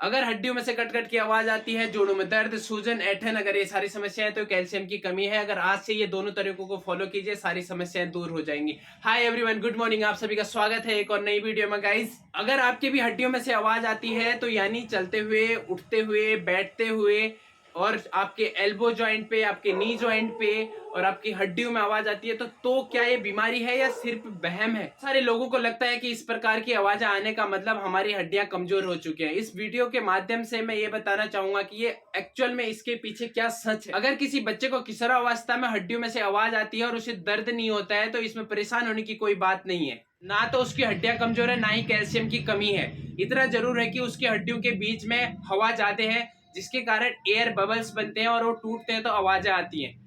अगर हड्डियों में से कट कट की आवाज आती है, जोड़ों में दर्द, सूजन, ऐंठन, अगर ये सारी समस्याएं तो कैल्शियम की कमी है। अगर आज से ये दोनों तरीकों को फॉलो कीजिए, सारी समस्याएं दूर हो जाएंगी। Hi everyone, good morning. आप सभी का स्वागत है एक और नई वीडियो में। गाइस, अगर आपकी भी हड्डियों में से आवाज आती है तो यानी चलते हुए, उठते हुए, बैठते हुए और आपके एल्बो जॉइंट पे, आपके नी जॉइंट पे और आपकी हड्डियों में आवाज आती है तो क्या ये बीमारी है या सिर्फ वहम है? सारे लोगों को लगता है कि इस प्रकार की आवाज आने का मतलब हमारी हड्डियां कमजोर हो चुकी हैं। इस वीडियो के माध्यम से मैं ये बताना चाहूंगा कि ये एक्चुअल में इसके पीछे क्या सच है। अगर किसी बच्चे को किशोरावस्था में हड्डियों में से आवाज आती है और उसे दर्द नहीं होता है तो इसमें परेशान होने की कोई बात नहीं है। ना तो उसकी हड्डियां कमजोर है, ना ही कैल्शियम की कमी है। इतना जरूर है कि उसकी हड्डियों के बीच में हवा जाते हैं, जिसके कारण एयर बबल्स बनते हैं और वो टूटते हैं तो आवाजें आती हैं।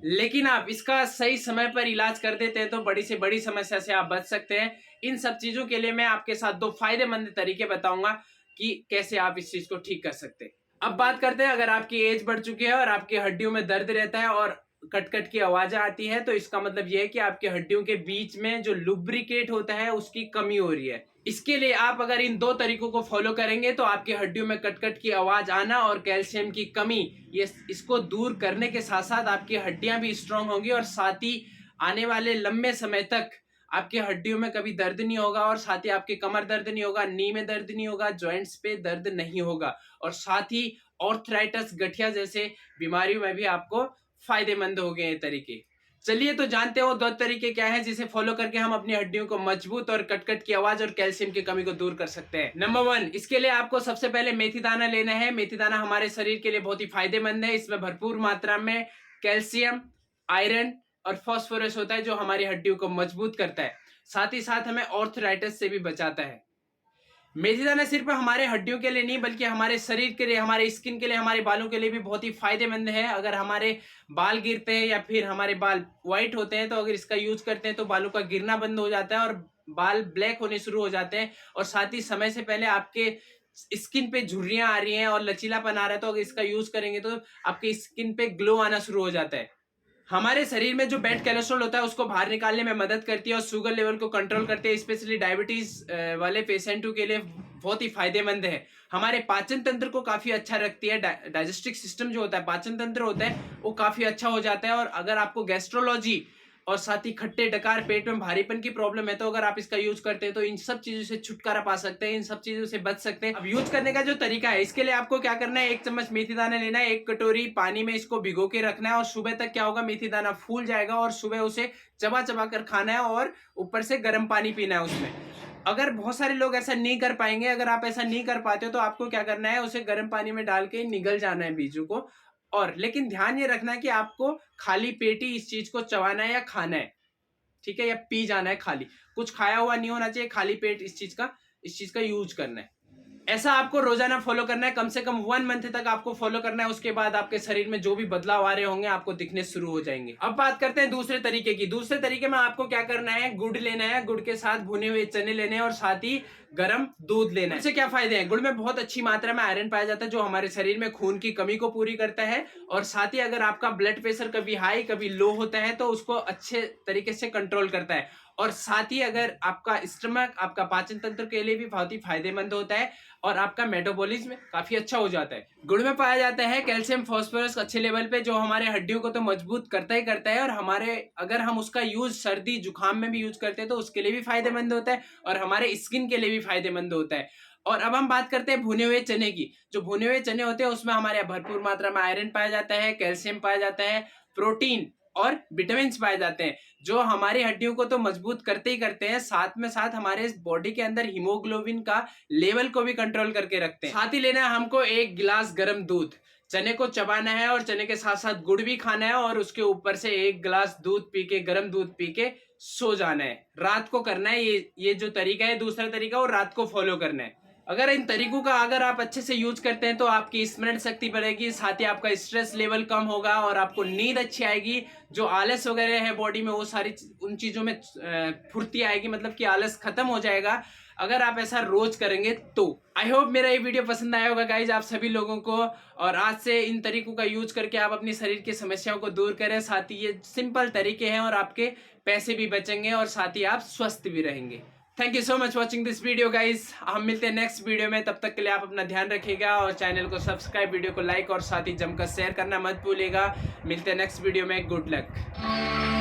लेकिन आप इसका सही समय पर इलाज कर देते हैं तो बड़ी से बड़ी समस्या से आप बच सकते हैं। इन सब चीजों के लिए मैं आपके साथ दो फायदेमंद तरीके बताऊंगा कि कैसे आप इस चीज को ठीक कर सकते हैं। अब बात करते हैं, अगर आपकी एज बढ़ चुकी है और आपकी हड्डियों में दर्द रहता है और कट कट की आवाजें आती है तो इसका मतलब यह है कि आपकी हड्डियों के बीच में जो लुब्रिकेट होता है उसकी कमी हो रही है। इसके लिए आप अगर इन दो तरीकों को फॉलो करेंगे तो आपकी हड्डियों में कट की आवाज आना और कैल्शियम की कमी, ये इसको दूर करने के साथ साथ आपकी हड्डियां भी स्ट्रांग होंगी और साथ ही आने वाले लंबे समय तक आपकी हड्डियों में कभी दर्द नहीं होगा और साथ ही आपके कमर दर्द नहीं होगा, नी में दर्द नहीं होगा, जॉइंट्स पे दर्द नहीं होगा और साथ ही ऑर्थराइटिस, गठिया जैसे बीमारियों में भी आपको फायदेमंद हो गए ये तरीके। चलिए तो जानते हो दो तरीके क्या हैं जिसे फॉलो करके हम अपनी हड्डियों को मजबूत और कट की आवाज और कैल्शियम की कमी को दूर कर सकते हैं। नंबर 1, इसके लिए आपको सबसे पहले मेथी दाना लेना है। मेथी दाना हमारे शरीर के लिए बहुत ही फायदेमंद है। इसमें भरपूर मात्रा में कैल्शियम, आयरन और फास्फोरस होता है जो हमारी हड्डियों को मजबूत करता है, साथ ही साथ हमें ऑर्थराइटिस से भी बचाता है। मेथी दाना सिर्फ हमारे हड्डियों के लिए नहीं बल्कि हमारे शरीर के लिए, हमारे स्किन के लिए, हमारे बालों के लिए भी बहुत ही फायदेमंद है। अगर हमारे बाल गिरते हैं या फिर हमारे बाल व्हाइट होते हैं तो अगर इसका यूज करते हैं तो बालों का गिरना बंद हो जाता है और बाल ब्लैक होने शुरू हो जाते हैं और साथ ही समय से पहले आपके स्किन पे झुर्रियां आ रही हैं और लचीलापन आ रहा है तो अगर इसका यूज करेंगे तो आपके स्किन पे ग्लो आना शुरू हो जाता है। हमारे शरीर में जो बैड कोलेस्ट्रॉल होता है उसको बाहर निकालने में मदद करती है और शुगर लेवल को कंट्रोल करती है। स्पेशली डायबिटीज वाले पेशेंटों के लिए बहुत ही फायदेमंद है। हमारे पाचन तंत्र को काफी अच्छा रखती है। डाइजेस्टिव सिस्टम जो होता है, पाचन तंत्र होता है, वो काफी अच्छा हो जाता है। और अगर आपको गैस्ट्रोलॉजी और साथ ही खट्टे डकार, पेट में भारीपन की प्रॉब्लम है तो अगर आप इसका यूज करते हैं तो इन सब चीजों से छुटकारा पा सकते हैं, इन सब चीजों से बच सकते हैं। अब यूज करने का जो तरीका है, इसके लिए आपको क्या करना है, 1 चम्मच मेथी दाना लेना है, 1 कटोरी पानी में इसको भिगो के रखना है और सुबह तक क्या होगा, मेथी दाना फूल जाएगा और सुबह उसे चबा चबा कर खाना है और ऊपर से गर्म पानी पीना है उसमें। अगर बहुत सारे लोग ऐसा नहीं कर पाएंगे, अगर आप ऐसा नहीं कर पाते हो तो आपको क्या करना है, उसे गर्म पानी में डाल के निगल जाना है बीजों को। और लेकिन ध्यान ये रखना है कि आपको खाली पेट ही इस चीज को चबाना है या खाना है, ठीक है, या पी जाना है खाली, कुछ खाया हुआ नहीं होना चाहिए। खाली पेट इस चीज का यूज करना है। ऐसा आपको रोजाना फॉलो करना है, कम से कम 1 मंथ तक आपको फॉलो करना है। उसके बाद आपके शरीर में जो भी बदलाव आ रहे होंगे आपको दिखने शुरू हो जाएंगे। अब बात करते हैं दूसरे तरीके की। दूसरे तरीके में आपको क्या करना है, गुड़ लेना है, गुड़ के साथ भुने हुए चने लेने हैं और साथ ही गर्म दूध लेना है। इससे क्या फायदे हैं, गुड़ में बहुत अच्छी मात्रा में आयरन पाया जाता है जो हमारे शरीर में खून की कमी को पूरी करता है और साथ ही अगर आपका ब्लड प्रेशर कभी हाई कभी लो होता है तो उसको अच्छे तरीके से कंट्रोल करता है और साथ ही अगर आपका स्टमक, आपका पाचन तंत्र के लिए भी बहुत ही फायदेमंद होता है और आपका मेटाबॉलिज्म काफी अच्छा हो जाता है। गुड़ में पाया जाता है कैल्शियम, फास्फोरस अच्छे लेवल पे जो हमारे हड्डियों को तो मजबूत करता ही करता है और हमारे अगर हम उसका यूज सर्दी जुकाम में भी यूज करते हैं तो उसके लिए भी फायदेमंद होता है और हमारे स्किन के लिए भी फायदेमंद होता है। और अब हम बात करते हैं भुने हुए चने की। जो भुने हुए चने होते हैं उसमें हमारे भरपूर मात्रा में आयरन पाया जाता है, कैल्शियम पाया जाता है, प्रोटीन और विटामिन पाए जाते हैं जो हमारी हड्डियों को तो मजबूत करते ही करते हैं, साथ में साथ हमारे बॉडी के अंदर हीमोग्लोबिन का लेवल को भी कंट्रोल करके रखते हैं। साथ ही लेना है हमको 1 गिलास गर्म दूध, चने को चबाना है और चने के साथ साथ गुड़ भी खाना है और उसके ऊपर से 1 गिलास दूध पी के, गर्म दूध पी के सो जाना है। रात को करना है ये जो तरीका है, दूसरा तरीका वो रात को फॉलो करना है। अगर इन तरीकों का अगर आप अच्छे से यूज करते हैं तो आपकी स्मरण शक्ति बढ़ेगी, साथ ही आपका स्ट्रेस लेवल कम होगा और आपको नींद अच्छी आएगी। जो आलस वगैरह है बॉडी में वो सारी उन चीजों में फुर्ती आएगी, मतलब कि आलस खत्म हो जाएगा अगर आप ऐसा रोज करेंगे तो। आई होप मेरा ये वीडियो पसंद आया होगा गाइज आप सभी लोगों को और आज से इन तरीकों का यूज करके आप अपने शरीर की समस्याओं को दूर करें। साथ ही ये सिंपल तरीके हैं और आपके पैसे भी बचेंगे और साथ ही आप स्वस्थ भी रहेंगे। Thank you so much watching this video guys. हम मिलते हैं नेक्स्ट वीडियो में, तब तक के लिए आप अपना ध्यान रखिएगा और चैनल को सब्सक्राइब, वीडियो को लाइक और साथ ही जमकर शेयर करना मत भूलिएगा। मिलते हैं नेक्स्ट वीडियो में। Good luck.